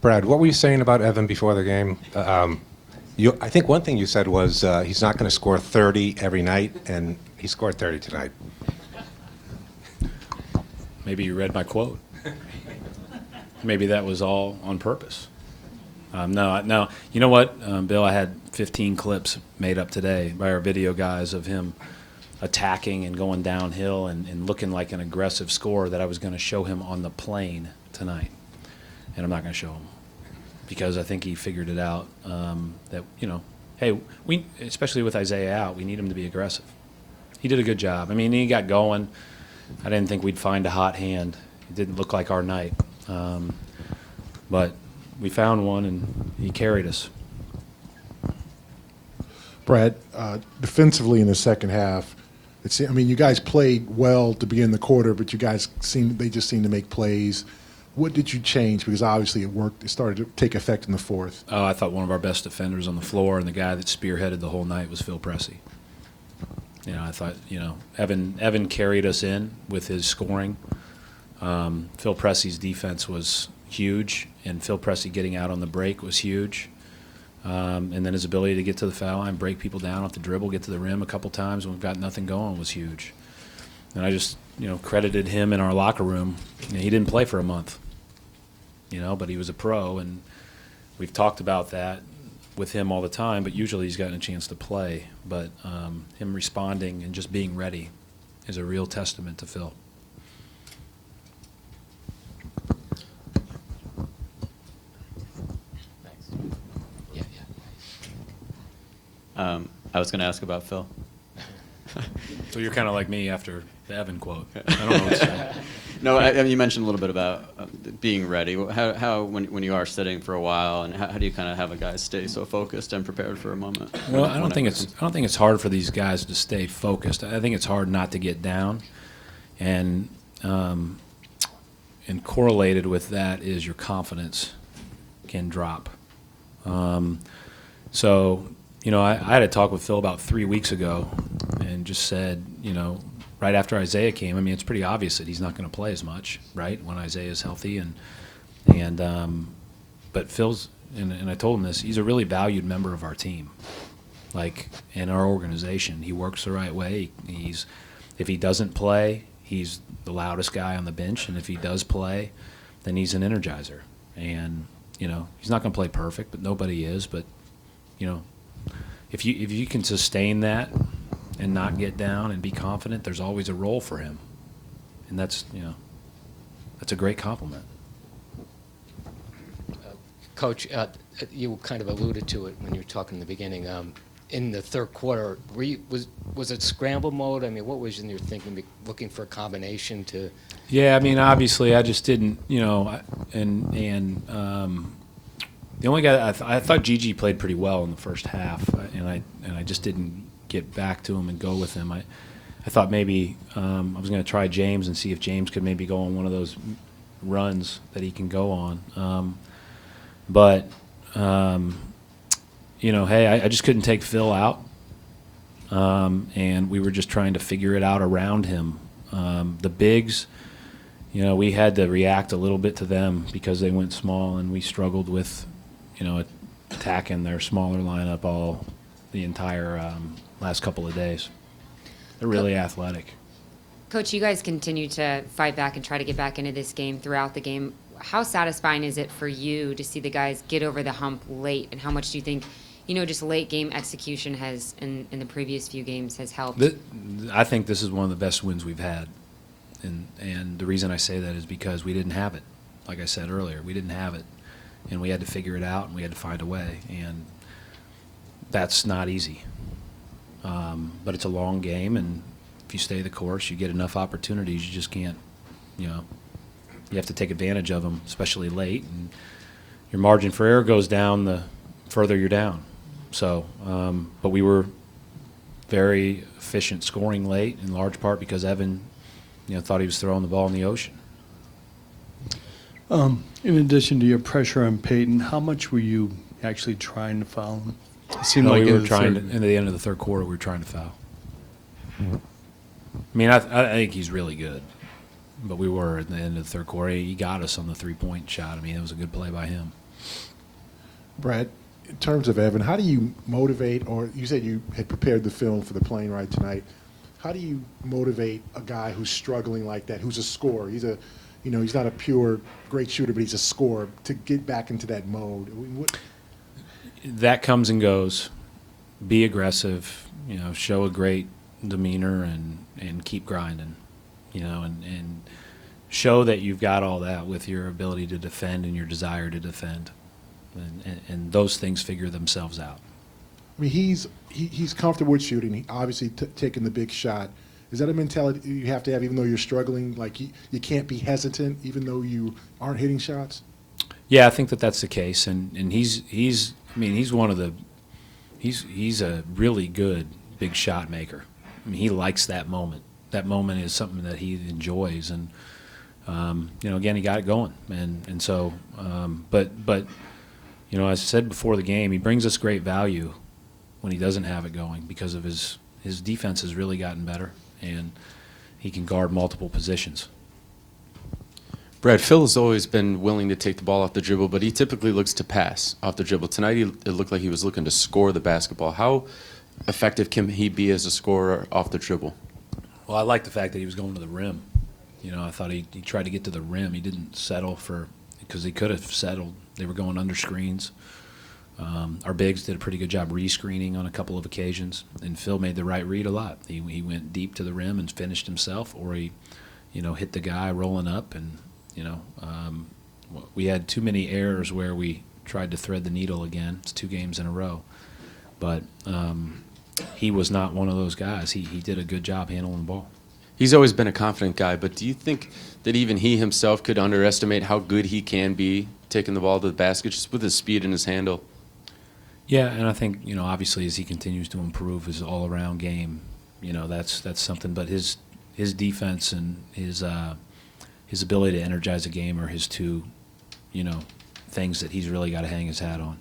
Brad, what were you saying about Evan before the game? I think one thing you said was he's not going to score 30 every night, and he scored 30 tonight. Maybe you read my quote. Maybe that was all on purpose. No. You know what, Bill? I had 15 clips made up today by our video guys of him attacking and going downhill and looking like an aggressive scorer that I was going to show him on the plane tonight. And I'm not going to show him because I think he figured it out that, hey, we, especially with Isaiah out, we need him to be aggressive. He did a good job. I mean, he got going. I didn't think we'd find a hot hand. It didn't look like our night. But we found one, and he carried us. Brad, defensively in the second half, you guys played well to begin the quarter, but you guys just seemed to make plays. What did you change? Because obviously it worked. It started to take effect in the fourth. Oh, I thought one of our best defenders on the floor and the guy that spearheaded the whole night was Phil Pressey. I thought, Evan carried us in with his scoring. Phil Pressey's defense was huge, and Phil Pressey getting out on the break was huge. And then his ability to get to the foul line, break people down off the dribble, get to the rim a couple times when we've got nothing going was huge. And I just, credited him in our locker room. He didn't play for a month, but he was a pro, and we've talked about that with him all the time, but usually he's gotten a chance to play. But him responding and just being ready is a real testament to Phil. I was going to ask about Phil. So you're kind of like me after the Evan quote. I don't know what to say. No, you mentioned a little bit about being ready. How when you are sitting for a while, and how do you kind of have a guy stay so focused and prepared for a moment? Well, I don't think it's hard for these guys to stay focused. I think it's hard not to get down, and correlated with that is your confidence can drop. So. I had a talk with Phil about 3 weeks ago and just said, right after Isaiah came, it's pretty obvious that he's not going to play as much, right, when Isaiah's healthy. But Phil's, and I told him this, he's a really valued member of our team, like in our organization. He works the right way. If he doesn't play, he's the loudest guy on the bench, and if he does play, then he's an energizer. And, he's not going to play perfect, but nobody is. But, if you can sustain that and not get down and be confident, there's always a role for him, and that's a great compliment. Coach, you kind of alluded to it when you were talking in the beginning. In the third quarter, was it scramble mode? What was in your thinking, looking for a combination to? Yeah, obviously, I just didn't, the only guy I thought Gigi played pretty well in the first half, and I just didn't get back to him and go with him. I thought maybe I was going to try James and see if James could maybe go on one of those runs that he can go on. Hey, I just couldn't take Phil out, and we were just trying to figure it out around him. The bigs, we had to react a little bit to them because they went small, and we struggled with attacking their smaller lineup all the entire last couple of days. They're really athletic. Coach, you guys continue to fight back and try to get back into this game throughout the game. How satisfying is it for you to see the guys get over the hump late, and how much do you think, just late game execution has, in the previous few games, has helped? I think this is one of the best wins we've had, and the reason I say that is because we didn't have it. Like I said earlier, we didn't have it. And we had to figure it out, and we had to find a way. And that's not easy. But it's a long game, and if you stay the course, you get enough opportunities. You just can't, you have to take advantage of them, especially late. And your margin for error goes down the further you're down. So, but we were very efficient scoring late, in large part because Evan, thought he was throwing the ball in the ocean. In addition to your pressure on Peyton, how much were you actually trying to foul him? It seemed No, like we were in the trying third. to, in the end of the third quarter, we were trying to foul. I think he's really good, but we were at the end of the third quarter. He got us on the three-point shot. It was a good play by him. Brad, in terms of Evan, how do you motivate, or you said you had prepared the film for the plane ride tonight. How do you motivate a guy who's struggling like that, who's a scorer? He's not a pure great shooter, but he's a scorer, to get back into that mode. That comes and goes. Be aggressive, show a great demeanor and keep grinding, and show that you've got all that with your ability to defend and your desire to defend. And those things figure themselves out. I mean, he's comfortable with shooting. He obviously taking the big shot. Is that a mentality you have to have, even though you're struggling? Like you can't be hesitant, even though you aren't hitting shots. Yeah, I think that's the case, and he's a really good big shot maker. I mean, he likes that moment. That moment is something that he enjoys, and again, he got it going, and so, but as I said before the game, he brings us great value when he doesn't have it going because of his defense has really gotten better, and he can guard multiple positions. Brad, Phil has always been willing to take the ball off the dribble, but he typically looks to pass off the dribble. Tonight, it looked like he was looking to score the basketball. How effective can he be as a scorer off the dribble? Well, I like the fact that he was going to the rim. I thought he tried to get to the rim. He didn't settle because he could have settled. They were going under screens. Our bigs did a pretty good job re-screening on a couple of occasions, and Phil made the right read a lot. He went deep to the rim and finished himself, or he, hit the guy rolling up, and we had too many errors where we tried to thread the needle again. It's 2 games in a row, but he was not one of those guys. He did a good job handling the ball. He's always been a confident guy, but do you think that even he himself could underestimate how good he can be taking the ball to the basket just with his speed and his handle? Yeah, and I think, obviously as he continues to improve his all-around game, that's something. But his defense and his ability to energize a game are his 2, things that he's really got to hang his hat on.